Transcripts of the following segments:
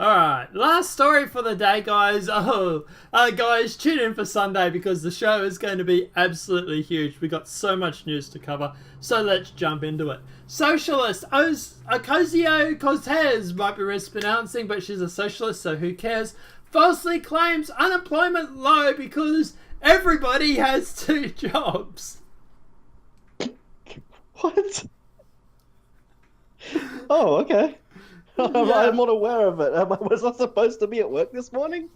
Alright, last story for the day, guys. Guys, tune in for Sunday because the show is going to be absolutely huge. We got so much news to cover, so let's jump into it. Socialist Ocasio Cortez, might be mispronouncing, but she's a socialist, so who cares? Falsely claims unemployment low because everybody has 2 jobs. What? Oh, okay. Yeah. I'm not aware of it. Was I supposed to be at work this morning?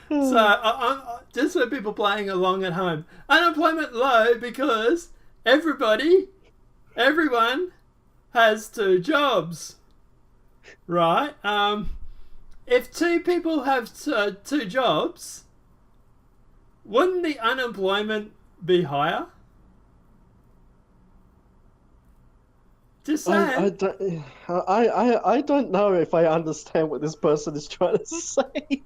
So, just for people playing along at home, unemployment low because everyone has 2 jobs, right? If 2 people have 2 jobs, wouldn't the unemployment be higher? Just saying. I don't know if I understand what this person is trying to say.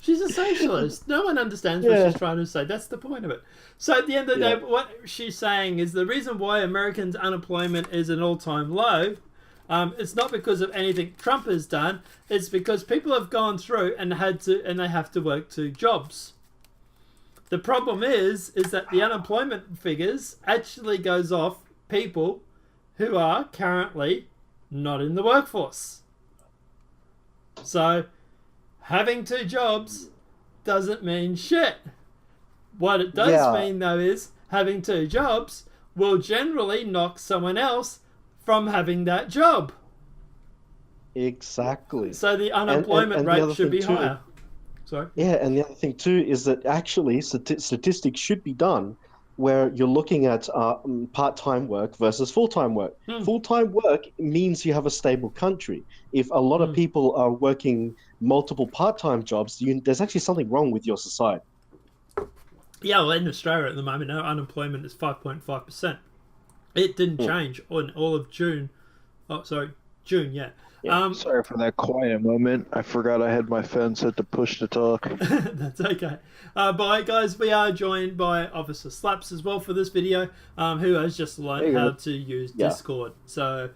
She's a socialist. No one understands what she's trying to say. That's the point of it. So at the end of the day, what she's saying is the reason why Americans' unemployment is an all-time low, it's not because of anything Trump has done. It's because people have gone through and they have to work 2 jobs. The problem is that the unemployment figures actually goes off people who are currently not in the workforce. So having 2 jobs doesn't mean shit. What it does mean, though, is having 2 jobs will generally knock someone else from having that job. Exactly. So the unemployment rate should be higher. Sorry? Yeah, and the other thing, too, is that actually statistics should be done where you're looking at part-time work versus full-time work. Full-time work means you have a stable country. If a lot of people are working multiple part-time jobs, there's actually something wrong with your society. Yeah, well, in Australia at the moment, our unemployment is 5.5%. It didn't change in all of June. Oh, sorry, June, yeah. Sorry for that quiet moment. I forgot I had my phone set to push to talk. That's okay. But guys, we are joined by Officer Slaps as well for this video, who has just learned how to use Discord. So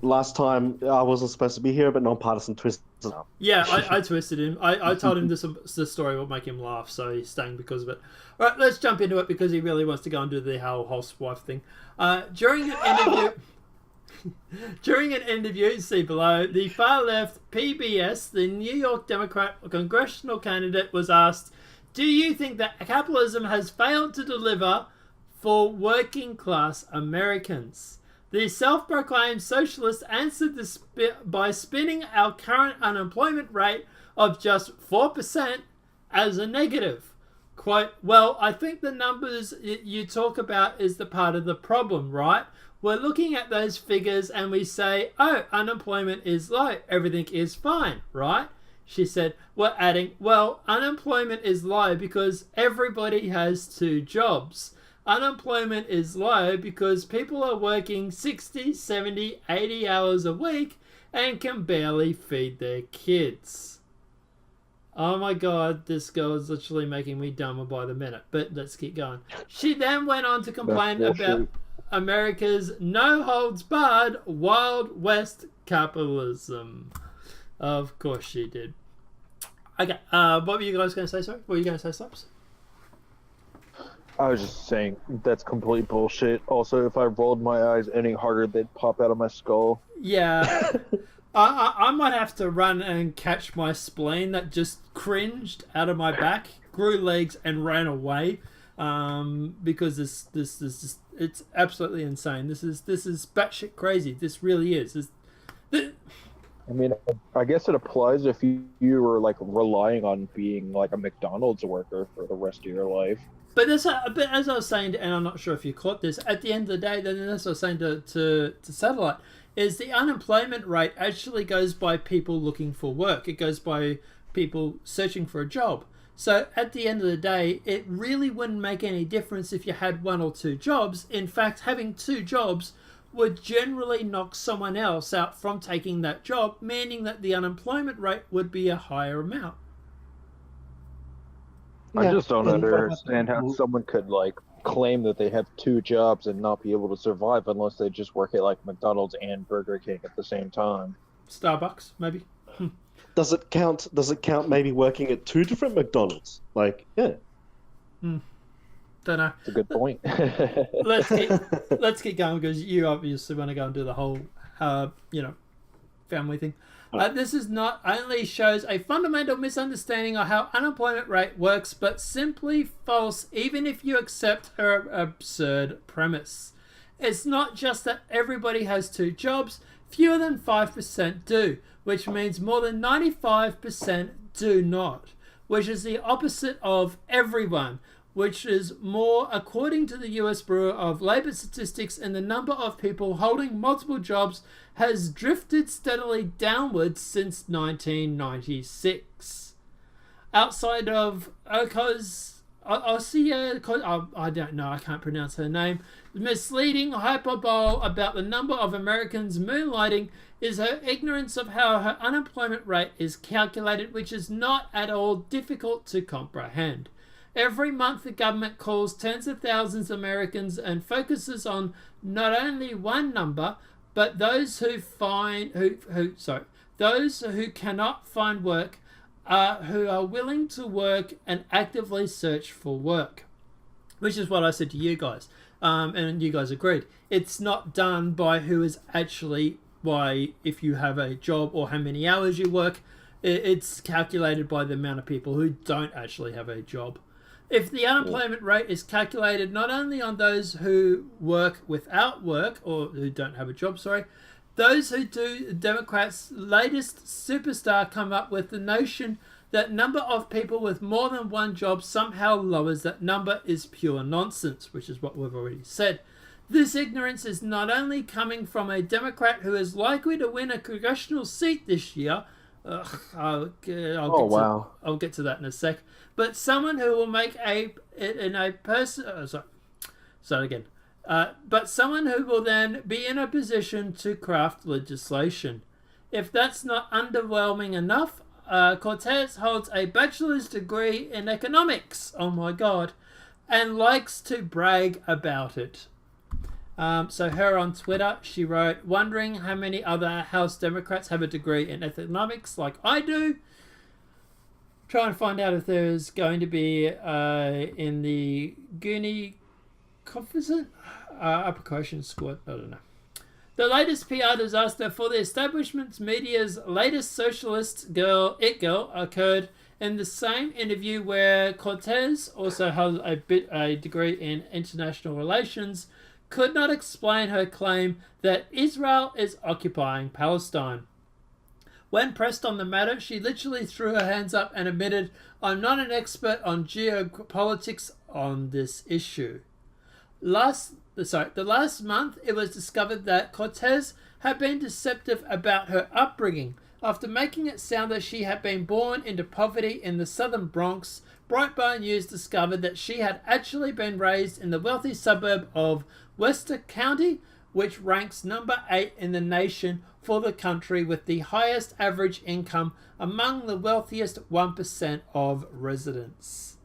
last time I wasn't supposed to be here, but Nonpartisan twisted him. Yeah, I twisted him. I told him this story will make him laugh, so he's staying because of it. All right, let's jump into it because he really wants to go and do the whole housewife thing. During an interview, see below, the far-left PBS, the New York Democrat congressional candidate, was asked, do you think that capitalism has failed to deliver for working-class Americans? The self-proclaimed socialist answered this by spinning our current unemployment rate of just 4% as a negative. Quote, well, I think the numbers you talk about is the part of the problem, right? We're looking at those figures and we say, oh, unemployment is low. Everything is fine, right? She said, we're adding, well, unemployment is low because everybody has 2 jobs. Unemployment is low because people are working 60, 70, 80 hours a week and can barely feed their kids. Oh my God, this girl is literally making me dumber by the minute. But let's keep going. She then went on to complain about America's no-holds-barred Wild West capitalism. Of course she did. Okay, what were you guys going to say, sorry? What were you going to say, Slaps? I was just saying, that's complete bullshit. Also, if I rolled my eyes any harder, they'd pop out of my skull. Yeah. I might have to run and catch my spleen that just cringed out of my back, grew legs, and ran away. Because this just, it's absolutely insane. This is batshit crazy. This really is. I mean, I guess it applies if you were like relying on being like a McDonald's worker for the rest of your life. But as I was saying, and I'm not sure if you caught this, at the end of the day, then as I was saying to Satellite, is the unemployment rate actually goes by people looking for work. It goes by people searching for a job. So at the end of the day, it really wouldn't make any difference if you had 1 or 2 jobs. In fact, having 2 jobs would generally knock someone else out from taking that job, meaning that the unemployment rate would be a higher amount. I just don't understand how someone could like claim that they have 2 jobs and not be able to survive unless they just work at like McDonald's and Burger King at the same time. Starbucks, maybe. Does it count? Does it count? Maybe working at 2 different McDonald's? Like, yeah. Don't know. That's a good point. Let's keep going because you obviously want to go and do the whole, family thing. This is not only shows a fundamental misunderstanding of how unemployment rate works, but simply false even if you accept her absurd premise. It's not just that everybody has 2 jobs, fewer than 5% do, which means more than 95% do not, which is the opposite of everyone, which is more according to the US Bureau of Labor Statistics, and the number of people holding multiple jobs has drifted steadily downwards since 1996. Outside of Ocasio, I don't know, I can't pronounce her name, misleading hyperbole about the number of Americans moonlighting is her ignorance of how her unemployment rate is calculated, which is not at all difficult to comprehend. Every month the government calls tens of thousands of Americans and focuses on not only one number, but those who cannot find work, who are willing to work and actively search for work. Which is what I said to you guys. And you guys agreed. It's not done by who is actually, if you have a job or how many hours you work. It's calculated by the amount of people who don't actually have a job. If the unemployment rate is calculated not only on those who work without work, or who don't have a job, those who do, Democrats' latest superstar come up with the notion that number of people with more than one job somehow lowers that number is pure nonsense, which is what we've already said. This ignorance is not only coming from a Democrat who is likely to win a congressional seat this year. I'll get to that in a sec. But someone who will make but someone who will then be in a position to craft legislation. If that's not underwhelming enough, Cortez holds a bachelor's degree in economics. Oh my god. And likes to brag about it. So her on Twitter, she wrote, wondering how many other House Democrats have a degree in economics like I do. Try and find out if there's going to be in the Goonie Coefficient Upper Quotient Squad. I don't know. The latest PR disaster for the establishment's media's latest socialist it girl occurred in the same interview where Cortez, also has a degree in international relations, could not explain her claim that Israel is occupying Palestine. When pressed on the matter, she literally threw her hands up and admitted, "I'm not an expert on geopolitics on this issue." The last month, it was discovered that Cortez had been deceptive about her upbringing. After making it sound that she had been born into poverty in the southern Bronx, Breitbart News discovered that she had actually been raised in the wealthy suburb of Wester County, which ranks number 8 in the nation for the country with the highest average income among the wealthiest 1% of residents.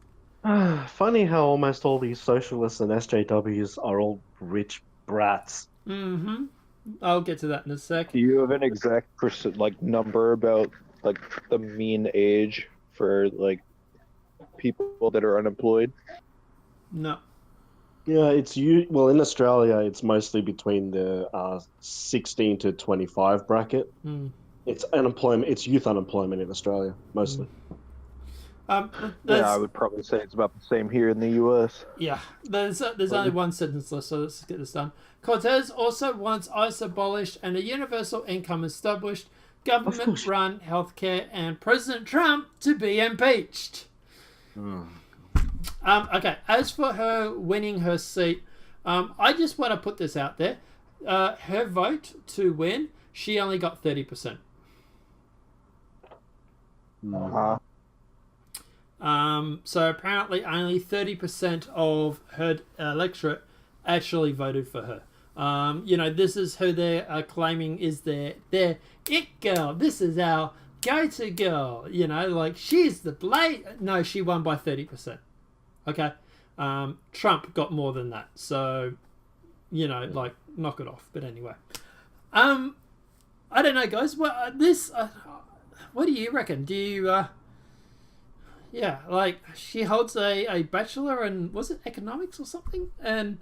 Funny how almost all these socialists and SJWs are all rich brats. Mm-hmm. I'll get to that in a sec. Do you have an exact number about the mean age for people that are unemployed? No. Yeah, in Australia, it's mostly between the 16 to 25 bracket. Mm. It's unemployment. It's youth unemployment in Australia mostly. I would probably say it's about the same here in the U.S. Yeah, there's only one sentence left, so let's get this done. Cortez also wants ICE abolished and a universal income established, government-run healthcare, and President Trump to be impeached. Okay, as for her winning her seat, I just want to put this out there. Her vote to win, she only got 30%. So apparently only 30% of her electorate actually voted for her. This is who they're claiming is their it girl. This is our go-to girl. She's the No, she won by 30%. Okay. Trump got more than that. So, knock it off. But anyway. I don't know, guys. What what do you reckon? Do you yeah, like she holds a bachelor in, was it economics or something, and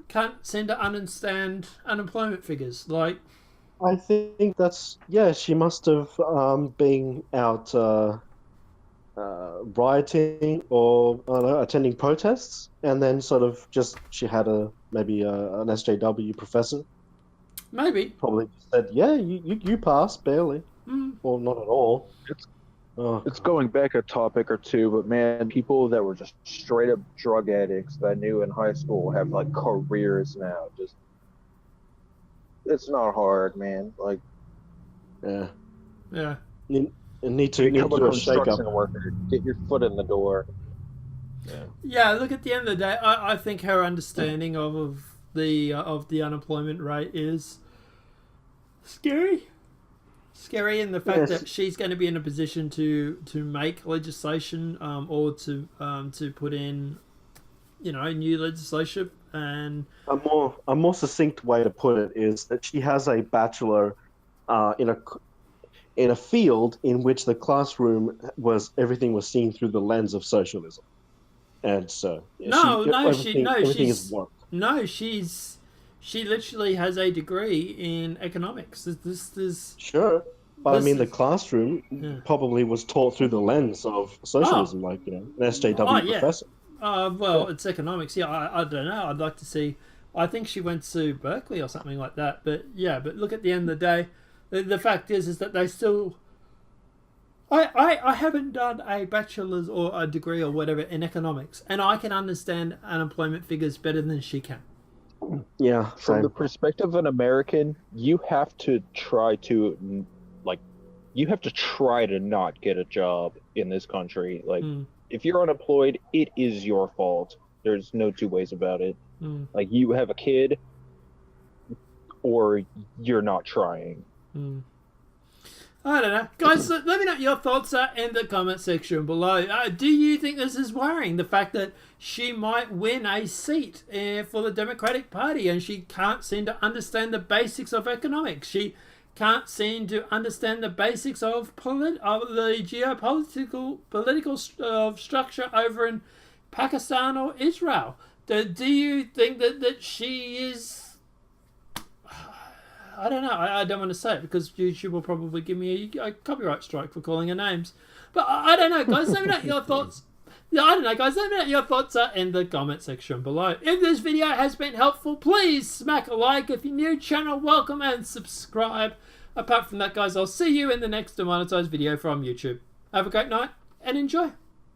can't seem to understand unemployment figures. Like, I think that's, yeah, she must have been out rioting or I don't know, attending protests, and then sort of just she had maybe an SJW professor maybe. probably said, yeah, you passed barely, or not at all. It's going back a topic or two, but man, people that were just straight up drug addicts that I knew in high school have like careers now. Just, it's not hard, man. Like, Yeah, Yeah. you need to become do a a shake up. construction worker, get your foot in the door. Yeah, look, at the end of the day, I think her understanding of the unemployment rate is scary. Scary in the fact that she's going to be in a position to make legislation or to put in, new legislation. And A more succinct way to put it is that she has a bachelor in a field in which the classroom everything was seen through the lens of socialism, and so everything is work. No, she literally has a degree in economics. This Sure, but I mean the classroom probably was taught through the lens of socialism, like an SJW professor. Well, it's economics. Yeah, I don't know. I'd like to see. I think she went to Berkeley or something like that. But yeah, but look, at the end of the day, the fact is that they still. I haven't done a bachelor's or a degree or whatever in economics, and I can understand unemployment figures better than she can. Yeah, from the perspective of an American, you have to try to not get a job in this country. Like, if you're unemployed, it is your fault. There's no two ways about it. Like, you have a kid, or you're not trying. I don't know. Guys, let me know your thoughts in the comment section below. Do you think this is worrying? The fact that she might win a seat for the Democratic Party and she can't seem to understand the basics of economics. She can't seem to understand the basics of the political structure over in Pakistan or Israel. Do you think that she is... I don't know. I don't want to say it because YouTube will probably give me a copyright strike for calling her names. But I don't know, guys. Let me know your thoughts. Yeah, I don't know, guys. Let me know your thoughts in the comment section below. If this video has been helpful, please smack a like. If you're new, channel, welcome and subscribe. Apart from that, guys, I'll see you in the next demonetized video from YouTube. Have a great night and enjoy.